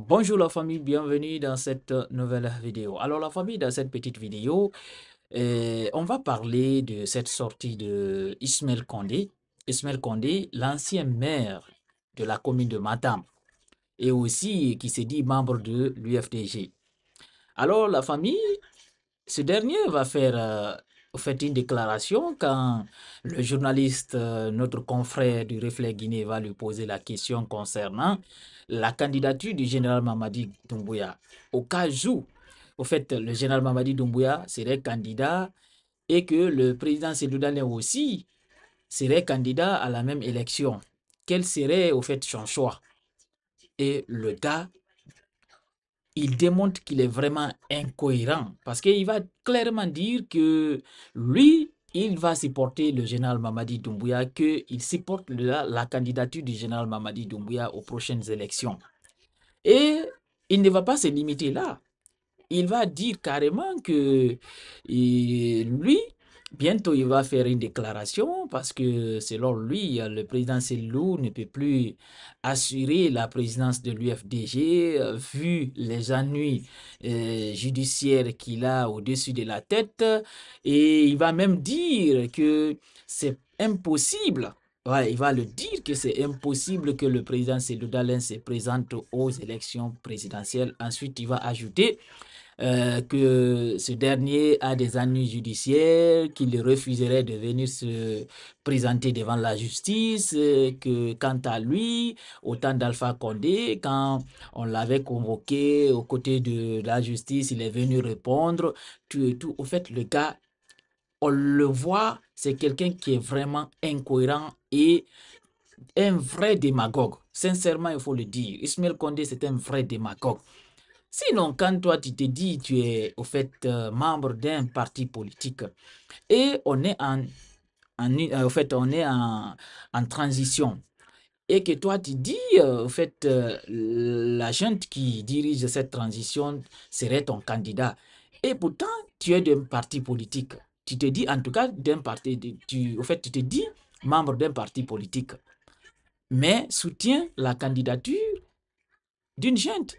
Bonjour la famille, bienvenue dans cette nouvelle vidéo. Alors la famille, dans cette petite vidéo, on va parler de cette sortie de Ismaël Condé. Ismaël Condé, l'ancien maire de la commune de Matam et aussi qui se dit membre de l'UFDG. Alors la famille, ce dernier va faire au fait une déclaration quand le journaliste, notre confrère du Reflet Guinée, va lui poser la question concernant la candidature du général Mamadi Doumbouya. Au cas où, au fait, le général Mamadi Doumbouya serait candidat et que le président Sédou Dalein aussi serait candidat à la même élection. Quel serait au fait son choix? Et le gars, il démontre qu'il est vraiment incohérent parce qu'il va clairement dire que lui, il va supporter le général Mamadi Doumbouya, qu'il supporte la candidature du général Mamadi Doumbouya aux prochaines élections. Et il ne va pas se limiter là. Il va dire carrément que lui, bientôt, il va faire une déclaration parce que selon lui, le président Selou ne peut plus assurer la présidence de l'UFDG vu les ennuis judiciaires qu'il a au-dessus de la tête. Et il va même dire que c'est impossible. Ouais, il va le dire que c'est impossible que le président Selou Dalein se présente aux élections présidentielles. Ensuite, il va ajouter que ce dernier a des ennuis judiciaires, qu'il refuserait de venir se présenter devant la justice, que quant à lui, au temps d'Alpha Condé, quand on l'avait convoqué aux côtés de la justice, il est venu répondre, tout et tout. Au fait, le gars, on le voit, c'est quelqu'un qui est vraiment incohérent et un vrai démagogue. Sincèrement, il faut le dire. Ismaël Condé, c'est un vrai démagogue. Sinon, quand toi, tu te dis, tu es au fait membre d'un parti politique et on est au fait, on est en transition et que toi, tu dis, au fait, la gente qui dirige cette transition serait ton candidat. Et pourtant, tu es d'un parti politique. Tu te dis, en tout cas, d'un parti, au fait, tu te dis membre d'un parti politique, mais soutiens la candidature d'une gente.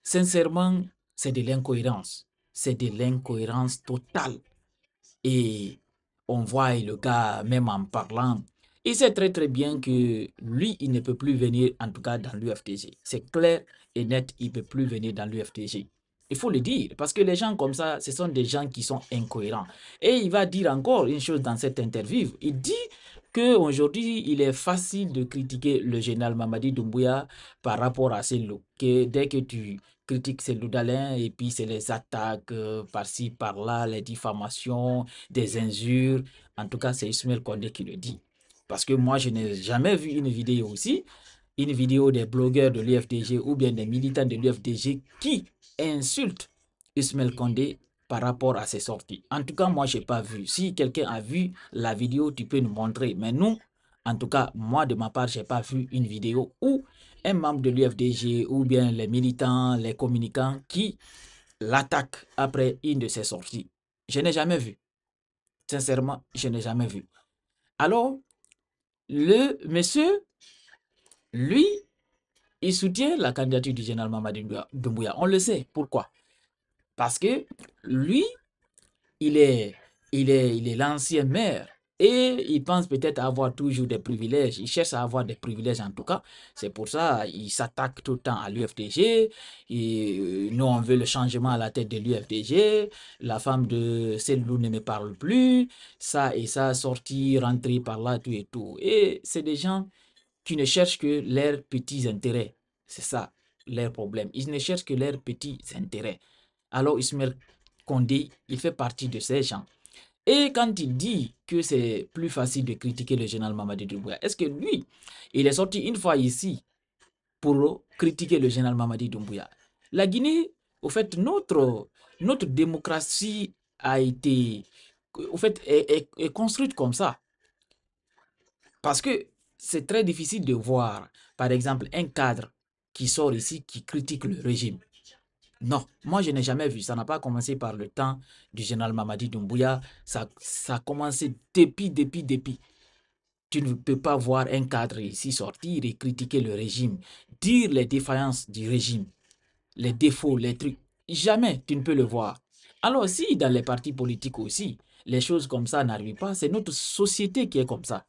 Sincèrement, c'est de l'incohérence. C'est de l'incohérence totale. Et on voit le gars, même en parlant, il sait très très bien que lui, il ne peut plus venir, en tout cas dans l'UFTG. C'est clair et net, il ne peut plus venir dans l'UFTG. Il faut le dire, parce que les gens comme ça, ce sont des gens qui sont incohérents. Et il va dire encore une chose dans cette interview. Il dit qu'aujourd'hui, il est facile de critiquer le général Mamadi Doumbouya par rapport à Sello. Que dès que tu critiques Selou Dalein, et puis c'est les attaques par-ci, par-là, les diffamations, des injures. En tout cas, c'est Ismaël Condé qui le dit. Parce que moi, je n'ai jamais vu une vidéo aussi, une vidéo des blogueurs de l'UFDG ou bien des militants de l'UFDG qui insultent Ismaël Condé par rapport à ses sorties. En tout cas, moi, je n'ai pas vu. Si quelqu'un a vu la vidéo, tu peux nous montrer. Mais nous, en tout cas, moi, de ma part, je n'ai pas vu une vidéo où un membre de l'UFDG ou bien les militants, les communicants qui l'attaquent après une de ses sorties. Je n'ai jamais vu. Sincèrement, je n'ai jamais vu. Alors, le monsieur, lui, il soutient la candidature du général Mamadi Doumbouya. On le sait. Pourquoi? Parce que lui, il est, il est l'ancien maire et il pense peut-être avoir toujours des privilèges. Il cherche à avoir des privilèges en tout cas. C'est pour ça qu'il s'attaque tout le temps à l'UFDG. Et nous, on veut le changement à la tête de l'UFDG. La femme de Selou ne me parle plus. Ça et ça, sortir, rentrer par là, tout et tout. Et c'est des gens qui ne cherchent que leurs petits intérêts. C'est ça leur problème. Ils ne cherchent que leurs petits intérêts. Alors Ismaël Condé, il fait partie de ces gens. Et quand il dit que c'est plus facile de critiquer le général Mamadi Doumbouya, est-ce que lui, il est sorti une fois ici pour critiquer le général Mamadi Doumbouya? La Guinée, au fait, notre démocratie a été, au fait, est construite comme ça. Parce que c'est très difficile de voir, par exemple, un cadre qui sort ici, qui critique le régime. Non, moi je n'ai jamais vu. Ça n'a pas commencé par le temps du général Mamadi Doumbouya. Ça a commencé depuis. Tu ne peux pas voir un cadre ici sortir et critiquer le régime, dire les défaillances du régime. les défauts, les trucs. Jamais tu ne peux le voir. Alors si dans les partis politiques aussi, les choses comme ça n'arrivent pas, c'est notre société qui est comme ça.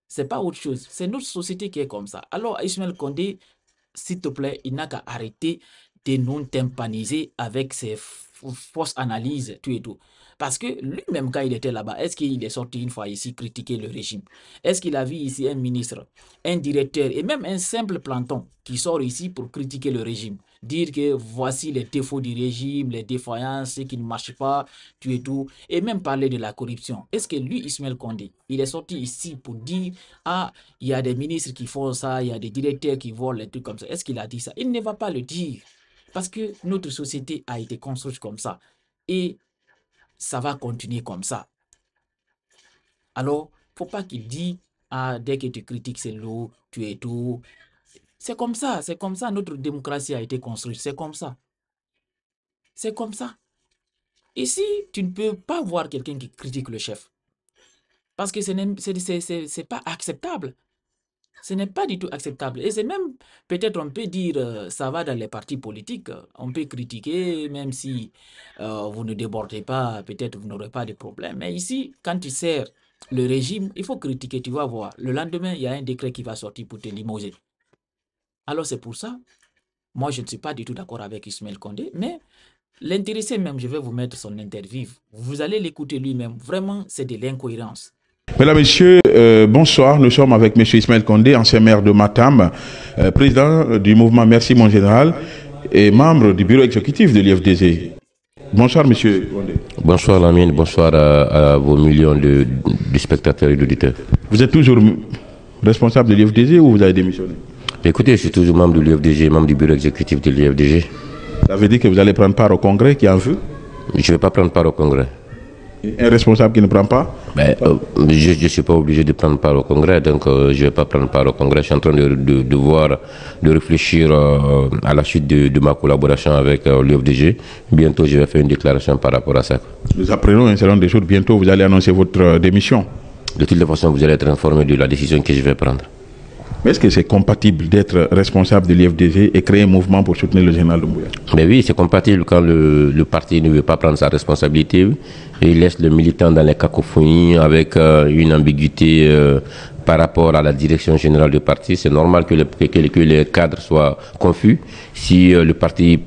C'est pas autre chose. C'est notre société qui est comme ça. Alors Ismaël Condé, s'il te plaît, il n'a qu'à arrêter de nous tympaniser avec ses fausses analyses, tout et tout. Parce que lui-même, quand il était là-bas, est-ce qu'il est sorti une fois ici critiquer le régime? Est-ce qu'il a vu ici un ministre, un directeur et même un simple planton qui sort ici pour critiquer le régime? Dire que voici les défauts du régime, les défaillances, ce qui ne marche pas, tout et tout. Et même parler de la corruption. Est-ce que lui, Ismaël Condé, il est sorti ici pour dire, ah, il y a des ministres qui font ça, il y a des directeurs qui volent, les trucs comme ça. Est-ce qu'il a dit ça? Il ne va pas le dire. Parce que notre société a été construite comme ça. Et ça va continuer comme ça. Alors, faut pas qu'il dise, ah, dès que tu critiques, c'est l'eau, tu es tout. C'est comme ça, notre démocratie a été construite, c'est comme ça. C'est comme ça. Ici, tu ne peux pas voir quelqu'un qui critique le chef. Parce que c'est pas acceptable. Ce n'est pas du tout acceptable. Et c'est même, peut-être on peut dire, ça va dans les partis politiques. On peut critiquer, même si vous ne débordez pas, peut-être vous n'aurez pas de problème. Mais ici, quand tu sers le régime, il faut critiquer, tu vas voir. Le lendemain, il y a un décret qui va sortir pour te limoger. Alors c'est pour ça, moi je ne suis pas du tout d'accord avec Ismaël Condé, mais l'intéressé même, je vais vous mettre son interview. Vous allez l'écouter lui-même. Vraiment, c'est de l'incohérence. Mesdames, Messieurs, bonsoir. Nous sommes avec M. Ismaël Condé, ancien maire de Matam, président du mouvement Merci Mon Général et membre du bureau exécutif de l'IFDG. Bonsoir, M. Condé. Bonsoir, Lamine. Bonsoir à vos millions de spectateurs et d'auditeurs. Vous êtes toujours responsable de l'IFDG ou vous avez démissionné? Écoutez, je suis toujours membre de l'IFDG, membre du bureau exécutif de l'IFDG. Ça veut dire que vous allez prendre part au congrès qui est en vue? Je ne vais pas prendre part au congrès. Un responsable qui ne prend pas? Je ne suis pas obligé de prendre part au congrès, donc je ne vais pas prendre part au congrès. Je suis en train de réfléchir à la suite de ma collaboration avec l'IFDG. Bientôt, je vais faire une déclaration par rapport à ça. Nous apprenons un certain nombre de jours. Bientôt, vous allez annoncer votre démission. De toutes les façons, vous allez être informé de la décision que je vais prendre. Mais est-ce que c'est compatible d'être responsable de l'IFDG et créer un mouvement pour soutenir le général Doumbouya? Mais oui, c'est compatible quand le parti ne veut pas prendre sa responsabilité et il laisse le militant dans les cacophonies avec une ambiguïté par rapport à la direction générale du parti. C'est normal que les cadres soient confus. Si le parti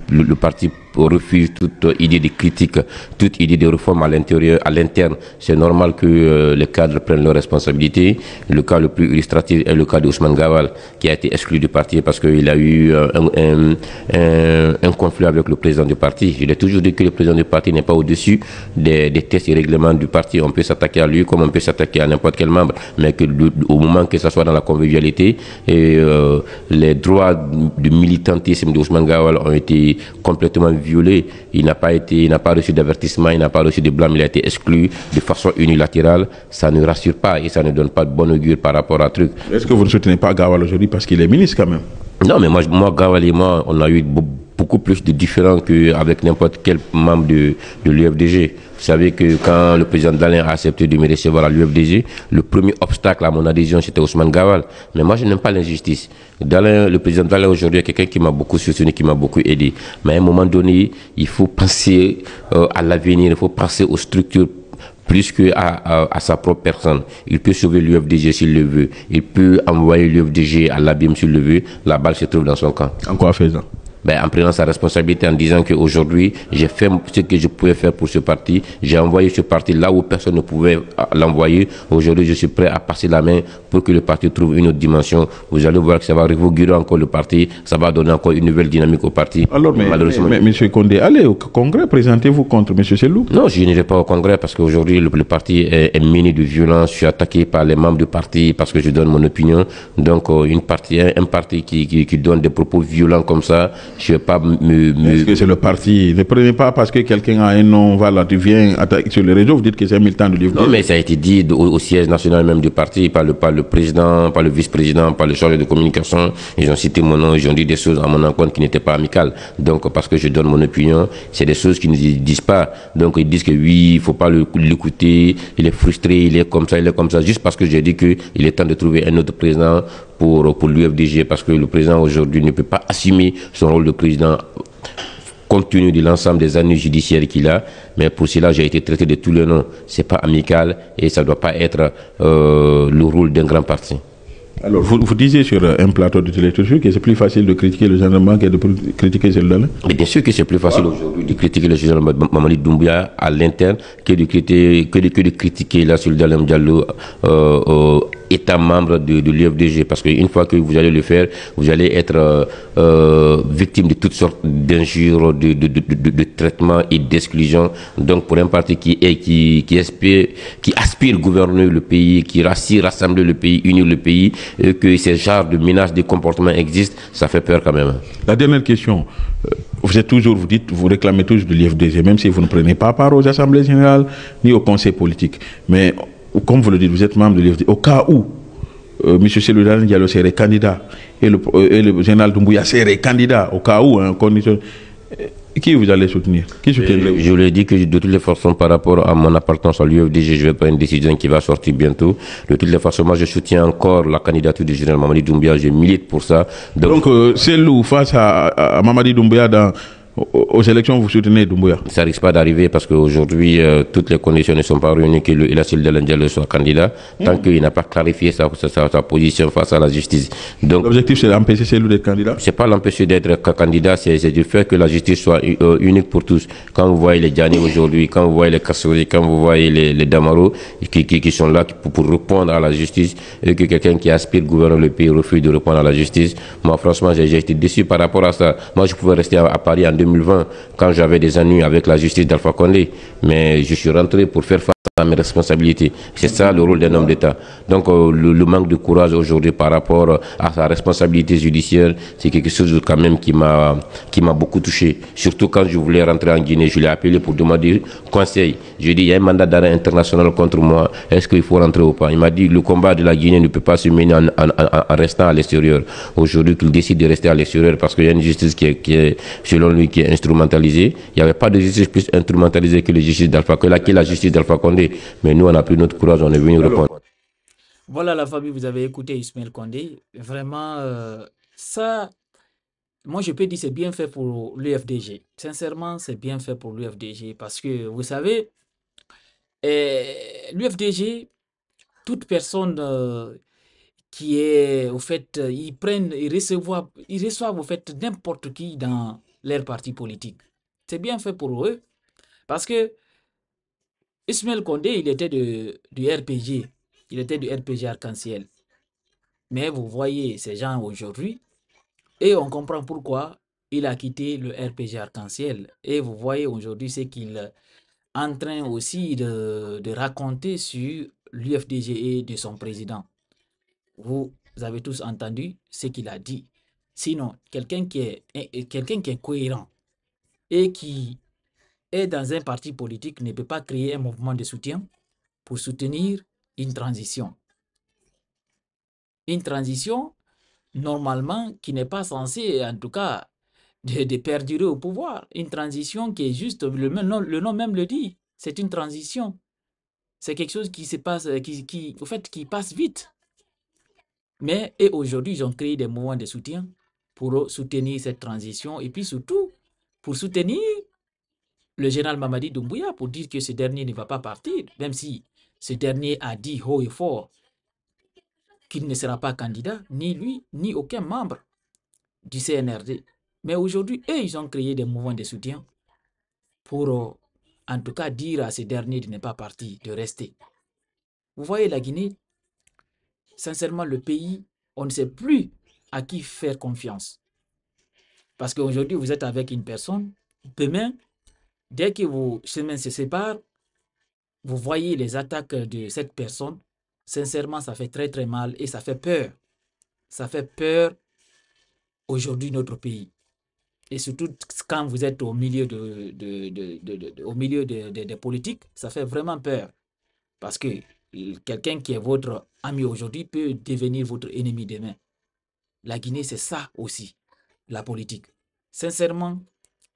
refuse toute idée de critique, toute idée de réforme à l'intérieur, à l'interne, c'est normal que les cadres prennent leurs responsabilités. Le cas le plus illustratif est le cas d'Ousmane Gawal, qui a été exclu du parti parce qu'il a eu un conflit avec le président du parti. Je l'ai toujours dit que le président du parti n'est pas au-dessus des tests et règlements du parti. On peut s'attaquer à lui comme on peut s'attaquer à n'importe quel membre, mais que au moment que ce soit dans la convivialité, et les droits du militantisme d'Ousmane Gawal ont été complètement violé. Il n'a pas reçu d'avertissement, il n'a pas reçu de blâme, il a été exclu de façon unilatérale. Ça ne rassure pas et ça ne donne pas de bon augure par rapport à truc. Est-ce que vous ne soutenez pas Gawal aujourd'hui parce qu'il est ministre quand même? Non, mais moi Gawal et moi, on a eu beaucoup plus de différends qu'avec n'importe quel membre de l'UFDG. Vous savez que quand le président Dalin a accepté de me recevoir à l'UFDG, le premier obstacle à mon adhésion, c'était Ousmane Gawal. Mais moi, je n'aime pas l'injustice. Le président Dalin aujourd'hui est quelqu'un qui m'a beaucoup soutenu, qui m'a beaucoup aidé. Mais à un moment donné, il faut penser à l'avenir, il faut penser aux structures plus qu'à sa propre personne. Il peut sauver l'UFDG s'il le veut. Il peut envoyer l'UFDG à l'abîme s'il le veut. La balle se trouve dans son camp. En quoi faisant? En prenant sa responsabilité, en disant qu'aujourd'hui, j'ai fait ce que je pouvais faire pour ce parti. J'ai envoyé ce parti là où personne ne pouvait l'envoyer. Aujourd'hui, je suis prêt à passer la main pour que le parti trouve une autre dimension. Vous allez voir que ça va réinaugurer encore le parti. Ça va donner encore une nouvelle dynamique au parti. Alors, mais M. Condé, allez au congrès, présentez-vous contre M. Sellou? Non, je n'irai pas au congrès parce qu'aujourd'hui, le parti est miné de violence. Je suis attaqué par les membres du parti parce que je donne mon opinion. Donc, un parti qui donne des propos violents comme ça, je ne vais pas Est-ce que c'est le parti? Ne prenez pas parce que quelqu'un a un nom, voilà, tu viens attaquer sur les réseaux, vous dites que c'est un militant de l'IFDG. Non, mais ça a été dit au siège national même du parti, par le président, par le vice-président, par le chargé de communication. Ils ont cité mon nom, ils ont dit des choses à mon encontre qui n'étaient pas amicales. Donc, parce que je donne mon opinion, c'est des choses qu'ils ne disent pas. Donc, ils disent que oui, il ne faut pas l'écouter, il est frustré, il est comme ça, juste parce que j'ai dit qu'il est temps de trouver un autre président pour l'UFDG, parce que le président aujourd'hui ne peut pas assumer son rôle de président compte tenu de l'ensemble des années judiciaires qu'il a. Mais pour cela, j'ai été traité de tous les noms. C'est pas amical et ça doit pas être le rôle d'un grand parti. Alors, vous disiez sur un plateau de télé toujours que c'est plus facile de critiquer le gendarme que de critiquer celui-là. Mais bien sûr que c'est plus facile aujourd'hui de critiquer le général Mamadi Doumbouya à l'interne que de critiquer la Soledad Diallo, état membre de l'UFDG. Parce qu'une fois que vous allez le faire, vous allez être victime de toutes sortes d'injures, de traitements et d'exclusions. Donc pour un parti qui aspire à gouverner le pays, qui aspire à rassembler le pays, unir le pays, que ces genres de menaces, de comportements existent, ça fait peur quand même. La dernière question, vous réclamez toujours de l'IFDG, même si vous ne prenez pas part aux assemblées générales ni au conseil politique. Mais comme vous le dites, vous êtes membre de l'IFDG. Au cas où M. Seloudan Diallo serait candidat et le général Doumbouya serait candidat, au cas où, en condition. Qui vous allez soutenir? Qui soutiendrez-vous? Je vous l'ai dit que de toutes les façons, par rapport à mon appartenance à l'UFDG, je vais prendre une décision qui va sortir bientôt. De toutes les façons, moi, je soutiens encore la candidature du général Mamadi Doumbouya. Je milite pour ça. Donc c'est où, face à Mamadi Doumbouya aux élections, vous soutenez Doumbouya? Ça risque pas d'arriver parce qu'aujourd'hui, toutes les conditions ne sont pas réunies que la Soledad Diallo soit candidat, tant qu'il n'a pas clarifié sa position face à la justice. Donc, l'objectif, c'est d'empêcher celui d'être candidat? C'est pas l'empêcher d'être candidat, c'est du fait que la justice soit unique pour tous. Quand vous voyez les Djani aujourd'hui, quand vous voyez les Kassouri, quand vous voyez les Damaro qui sont là pour répondre à la justice, et que quelqu'un qui aspire à gouverner le pays refuse de répondre à la justice, moi franchement j'ai été déçu par rapport à ça. Moi je pouvais rester à Paris en 2020 quand j'avais des ennuis avec la justice d'Alpha Condé, mais je suis rentré pour faire face à mes responsabilités. C'est ça le rôle d'un homme d'État. Donc le manque de courage aujourd'hui par rapport à sa responsabilité judiciaire, c'est quelque chose quand même qui m'a beaucoup touché. Surtout quand je voulais rentrer en Guinée, je l'ai appelé pour demander conseil. Je lui ai dit, il y a un mandat d'arrêt international contre moi, est-ce qu'il faut rentrer ou pas? Il m'a dit, le combat de la Guinée ne peut pas se mener en restant à l'extérieur. Aujourd'hui, qu'il décide de rester à l'extérieur parce qu'il y a une justice qui est, selon lui, qui est instrumentalisée. Il n'y avait pas de justice plus instrumentalisée que la justice d'Alpha Condé. Mais nous, on a pris notre courage, on est venu répondre. Voilà la famille, vous avez écouté Ismaël Condé. Vraiment, ça, moi je peux dire c'est bien fait pour l'UFDG. Sincèrement, c'est bien fait pour l'UFDG parce que vous savez, l'UFDG, toute personne qui est, au fait, ils reçoivent au fait n'importe qui dans leur parti politique. C'est bien fait pour eux parce que Ismaël Condé, il était du RPG. Il était du RPG Arc-en-Ciel. Mais vous voyez ces gens aujourd'hui, et on comprend pourquoi il a quitté le RPG Arc-en-Ciel. Et vous voyez aujourd'hui ce qu'il est en train aussi de raconter sur l'UFDG et de son président. Vous avez tous entendu ce qu'il a dit. Sinon, quelqu'un qui est cohérent et qui est dans un parti politique ne peut pas créer un mouvement de soutien pour soutenir une transition. Une transition, normalement, qui n'est pas censée, en tout cas, de perdurer au pouvoir. Une transition qui est juste, le nom même le dit, c'est une transition. C'est quelque chose qui se passe, au fait, qui passe vite. Mais, et aujourd'hui, ils ont créé des mouvements de soutien pour soutenir cette transition et puis surtout pour soutenir le général Mamadi Doumbouya pour dire que ce dernier ne va pas partir, même si ce dernier a dit haut et fort qu'il ne sera pas candidat, ni lui, ni aucun membre du CNRD. Mais aujourd'hui, eux, ils ont créé des mouvements de soutien pour, en tout cas, dire à ce dernier de ne pas partir, de rester. Vous voyez la Guinée, sincèrement, le pays, on ne sait plus à qui faire confiance. Parce qu'aujourd'hui, vous êtes avec une personne, demain, dès que vos chemins se séparent, vous voyez les attaques de cette personne. Sincèrement, ça fait très très mal et ça fait peur. Ça fait peur aujourd'hui notre pays. Et surtout quand vous êtes au milieu des politiques, ça fait vraiment peur. Parce que quelqu'un qui est votre ami aujourd'hui peut devenir votre ennemi demain. La Guinée, c'est ça aussi, la politique. Sincèrement,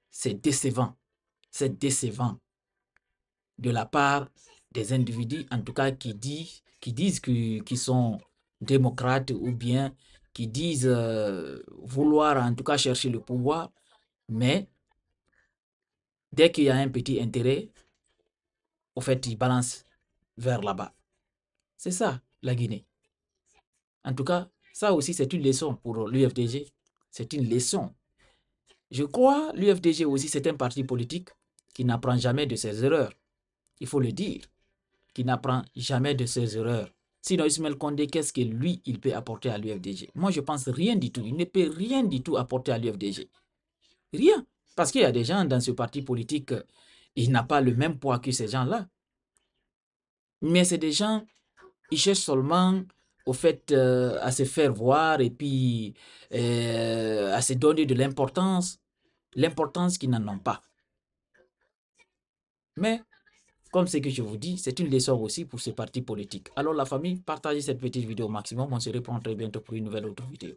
c'est décevant. C'est décevant de la part des individus, en tout cas, qui disent qu'ils sont démocrates ou bien qui disent vouloir, en tout cas, chercher le pouvoir. Mais Dès qu'il y a un petit intérêt, au fait, ils balancent vers là-bas. C'est ça, la Guinée. En tout cas, ça aussi, c'est une leçon pour l'UFDG. C'est une leçon. Je crois l'UFDG aussi, c'est un parti politique qui n'apprend jamais de ses erreurs. Il faut le dire, qui n'apprend jamais de ses erreurs. Sinon, Ismaël Condé, qu'est-ce que lui, il peut apporter à l'UFDG? Moi, je pense rien du tout. Il ne peut rien du tout apporter à l'UFDG. Rien. Parce qu'il y a des gens dans ce parti politique, il n'a pas le même poids que ces gens-là. Mais c'est des gens, ils cherchent seulement au fait à se faire voir et puis à se donner de l'importance qu'ils n'en ont pas. Mais, comme ce que je vous dis, c'est une leçon aussi pour ce parti politique. Alors la famille, partagez cette petite vidéo au maximum. On se reprend très bientôt pour une nouvelle autre vidéo.